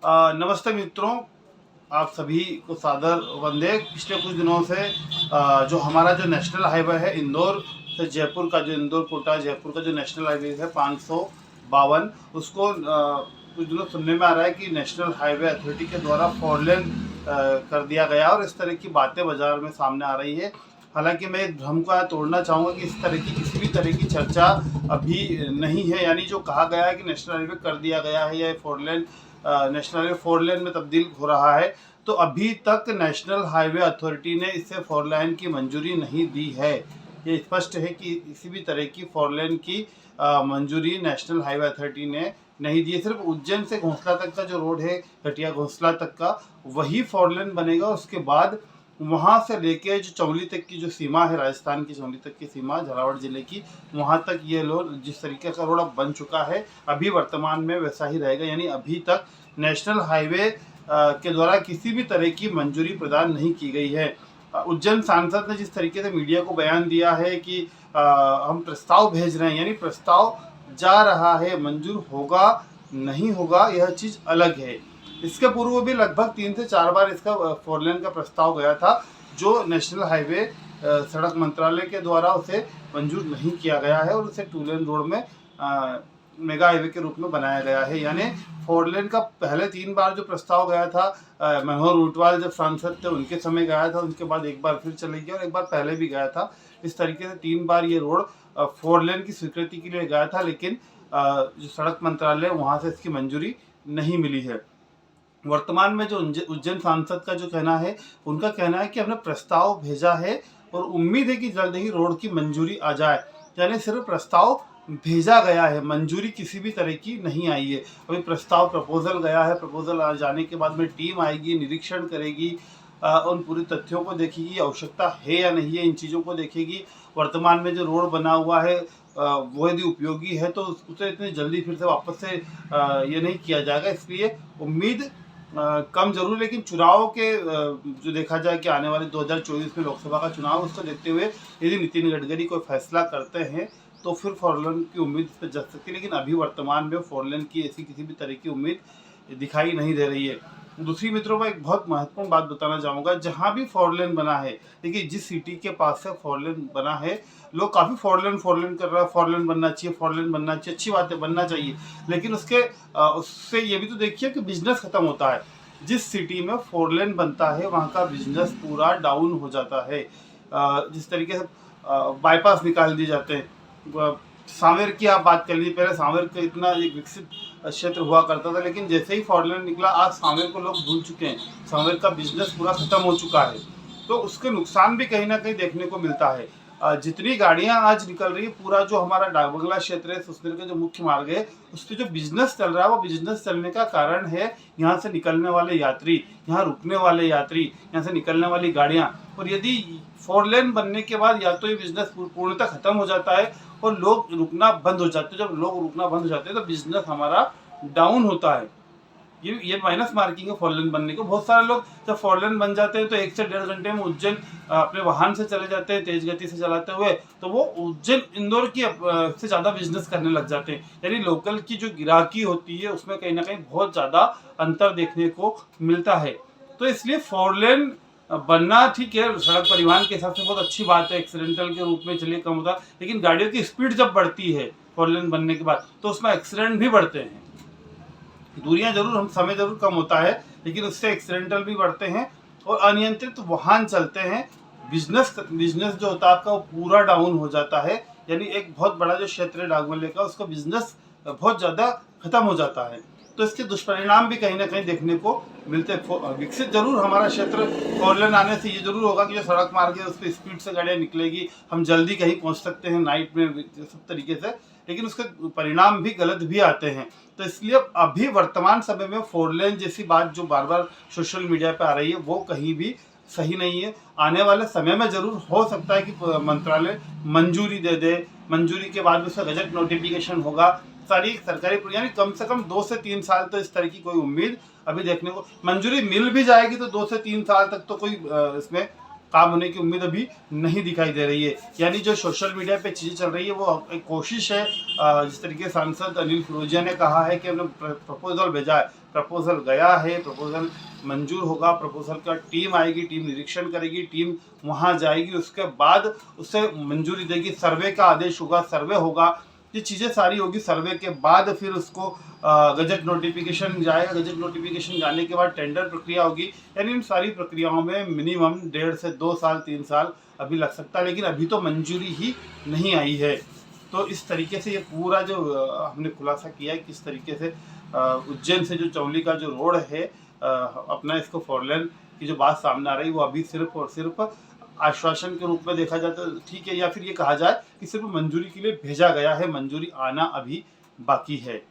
नमस्ते मित्रों, आप सभी को सादर वंदे। पिछले कुछ दिनों से जो हमारा जो नेशनल हाईवे है इंदौर से जयपुर का, जो इंदौर कोटा जयपुर का जो नेशनल हाईवे है 552, उसको कुछ दिनों सुनने में आ रहा है कि नेशनल हाईवे अथॉरिटी के द्वारा 4 लेन कर दिया गया और इस तरह की बातें बाजार में सामने आ रही है। हालांकि मैं इस भ्रम को तोड़ना चाहूँगा कि इस तरह की किसी भी तरह की चर्चा अभी नहीं है। यानी जो कहा गया है कि नेशनल हाईवे कर दिया गया है या 4 लेन नेशनल हाईवे 4 लेन में तब्दील हो रहा है, तो अभी तक नेशनल हाईवे अथॉरिटी ने इसे 4 लेन की मंजूरी नहीं दी है। ये स्पष्ट है कि किसी भी तरह की 4 लेन की मंजूरी नेशनल हाईवे अथॉरिटी ने नहीं दी है। सिर्फ उज्जैन से घोंसला तक का जो रोड है, घटिया घोंसला तक का, वही 4 लेन बनेगा। उसके बाद वहाँ से लेके जो चमोली तक की जो सीमा है, राजस्थान की चमोली तक की सीमा, झालावाड़ जिले की, वहाँ तक ये रोड जिस तरीके का रोड अब बन चुका है, अभी वर्तमान में वैसा ही रहेगा। यानी अभी तक नेशनल हाईवे के द्वारा किसी भी तरह की मंजूरी प्रदान नहीं की गई है। उज्जैन सांसद ने जिस तरीके से मीडिया को बयान दिया है कि हम प्रस्ताव भेज रहे हैं, यानी प्रस्ताव जा रहा है, मंजूर होगा नहीं होगा यह चीज़ अलग है। इसके पूर्व भी लगभग 3 से 4 बार इसका 4 लेन का प्रस्ताव गया था, जो नेशनल हाईवे सड़क मंत्रालय के द्वारा उसे मंजूर नहीं किया गया है और उसे 2 लेन रोड में मेगा हाईवे के रूप में बनाया गया है। यानी 4 लेन का पहले 3 बार जो प्रस्ताव गया था, मनोहर ऊंटवाल जब सांसद थे उनके समय गया था, उनके बाद एक बार फिर चले गया और एक बार पहले भी गया था। इस तरीके से 3 बार ये रोड 4 लेन की स्वीकृति के लिए गया था, लेकिन जो सड़क मंत्रालय वहाँ से इसकी मंजूरी नहीं मिली है। वर्तमान में जो उज्जैन सांसद का जो कहना है, उनका कहना है कि हमने प्रस्ताव भेजा है और उम्मीद है कि जल्द ही रोड की मंजूरी आ जाए। यानी सिर्फ प्रस्ताव भेजा गया है, मंजूरी किसी भी तरह की नहीं आई है। अभी प्रपोजल गया है, प्रपोजल आ जाने के बाद में टीम आएगी, निरीक्षण करेगी, उन पूरे तथ्यों को देखेगी, आवश्यकता है या नहीं है, इन चीज़ों को देखेगी। वर्तमान में जो रोड बना हुआ है वो यदि उपयोगी है तो उसे इतनी जल्दी फिर से वापस से ये नहीं किया जाएगा। इसलिए उम्मीद कम जरूर, लेकिन चुनाव के जो देखा जाए कि आने वाले 2024 में लोकसभा का चुनाव, उसको देखते हुए यदि नितिन गडकरी कोई फैसला करते हैं तो फिर 4 लेन की उम्मीद इस पर जग सकती है। लेकिन अभी वर्तमान में 4 लेन की ऐसी किसी भी तरह की उम्मीद दिखाई नहीं दे रही है। दूसरी मित्रों, मैं एक बहुत महत्वपूर्ण बात बताना चाहूँगा। जहाँ भी 4 लेन बना है, देखिए जिस सिटी के पास से 4 लेन बना है, लोग काफ़ी 4 लेन कर रहा है, 4 लेन बनना चाहिए, 4 लेन बनना चाहिए, अच्छी बात है, बनना चाहिए। लेकिन उससे ये भी तो देखिए कि बिजनेस खत्म होता है। जिस सिटी में 4 लेन बनता है वहाँ का बिजनेस पूरा डाउन हो जाता है। जिस तरीके से बाईपास निकाल दिए जाते हैं। सांवेर की आप बात कर लीजिए, पहले सांवेर का इतना एक विकसित क्षेत्र हुआ करता था, लेकिन जैसे ही 4 लेन निकला, आज सांवेर को लोग भूल चुके हैं, सांवेर का बिजनेस पूरा खत्म हो चुका है। तो उसके नुकसान भी कहीं ना कहीं देखने को मिलता है। जितनी गाड़ियां आज निकल रही है, पूरा जो हमारा डाकबंगला क्षेत्र है, सुसनेर का जो मुख्य मार्ग है, उस पर जो बिजनेस चल रहा है, वो बिजनेस चलने का कारण है यहाँ से निकलने वाले यात्री, यहाँ रुकने वाले यात्री, यहाँ से निकलने वाली गाड़ियाँ। और यदि 4 लेन बनने के बाद या तो ये बिजनेस पूर्णतः खत्म हो जाता है और लोग रुकना बंद हो जाते हैं। जब लोग रुकना बंद हो जाते हैं तो बिजनेस हमारा डाउन होता है। ये माइनस मार्किंग है 4 लेन बनने को। बहुत सारे लोग जब 4 लेन बन जाते हैं तो 1 से 1.5 घंटे में उज्जैन अपने वाहन से चले जाते हैं, तेज गति से चलाते हुए, तो वो उज्जैन इंदौर की से ज़्यादा बिजनेस करने लग जाते हैं। यानी लोकल की जो गिराकी होती है उसमें कहीं ना कहीं बहुत ज़्यादा अंतर देखने को मिलता है। तो इसलिए 4 लेन बनना ठीक है, सड़क परिवहन के हिसाब से बहुत अच्छी बात है, एक्सीडेंटल के रूप में चलिए कम होता है। लेकिन गाड़ियों की स्पीड जब बढ़ती है 4 लेन बनने के बाद, तो उसमें एक्सीडेंट भी बढ़ते हैं। दूरियां जरूर, हम समय जरूर कम होता है, लेकिन उससे एक्सीडेंटल भी बढ़ते हैं और अनियंत्रित वाहन चलते हैं। बिजनेस जो होता है आपका, वो पूरा डाउन हो जाता है। यानी एक बहुत बड़ा जो क्षेत्र है डाकबंगले का, उसका बिजनेस बहुत ज़्यादा खत्म हो जाता है। तो इसके दुष्परिणाम भी कहीं ना कहीं देखने को मिलते हैं। विकसित जरूर हमारा क्षेत्र 4 लेन आने से ये जरूर होगा कि जो सड़क मार्ग है उस पर स्पीड से गाड़ियाँ निकलेगी, हम जल्दी कहीं पहुंच सकते हैं नाइट में, सब तरीके से। लेकिन उसके परिणाम भी गलत भी आते हैं। तो इसलिए अभी वर्तमान समय में 4 लेन जैसी बात जो बार बार सोशल मीडिया पे आ रही है, वो कहीं भी सही नहीं है। आने वाले समय में जरूर हो सकता है कि मंत्रालय मंजूरी दे दे, मंजूरी के बाद उसका गजट नोटिफिकेशन होगा, सारी सरकारी, यानी कम से कम 2 से 3 साल तो इस तरह की कोई उम्मीद अभी देखने को। मंजूरी मिल भी जाएगी तो 2 से 3 साल तक तो कोई इसमें काम होने की उम्मीद अभी नहीं दिखाई दे रही है। यानी जो सोशल मीडिया पे चीज़ें चल रही है वो एक कोशिश है, जिस तरीके सांसद अनिल फिरोजिया ने कहा है कि हमने प्रपोजल भेजा है, प्रपोजल गया है, प्रपोजल मंजूर होगा, प्रपोजल का टीम आएगी, टीम निरीक्षण करेगी, टीम वहाँ जाएगी, उसके बाद उसे मंजूरी देगी, सर्वे का आदेश होगा, सर्वे होगा, ये चीज़ें सारी होगी। सर्वे के बाद फिर उसको गजट नोटिफिकेशन जाएगा, गजट नोटिफिकेशन जाने के बाद टेंडर प्रक्रिया होगी। यानी इन सारी प्रक्रियाओं में मिनिमम 1.5 से 2 साल 3 साल अभी लग सकता है, लेकिन अभी तो मंजूरी ही नहीं आई है। तो इस तरीके से ये पूरा जो हमने खुलासा किया है किस तरीके से उज्जैन से जो चौली का जो रोड है अपना इसको 4 लेन की जो बात सामने आ रही है वो अभी सिर्फ और सिर्फ आश्वासन के रूप में देखा जाए तो ठीक है, या फिर ये कहा जाए कि सिर्फ मंजूरी के लिए भेजा गया है, मंजूरी आना अभी बाकी है।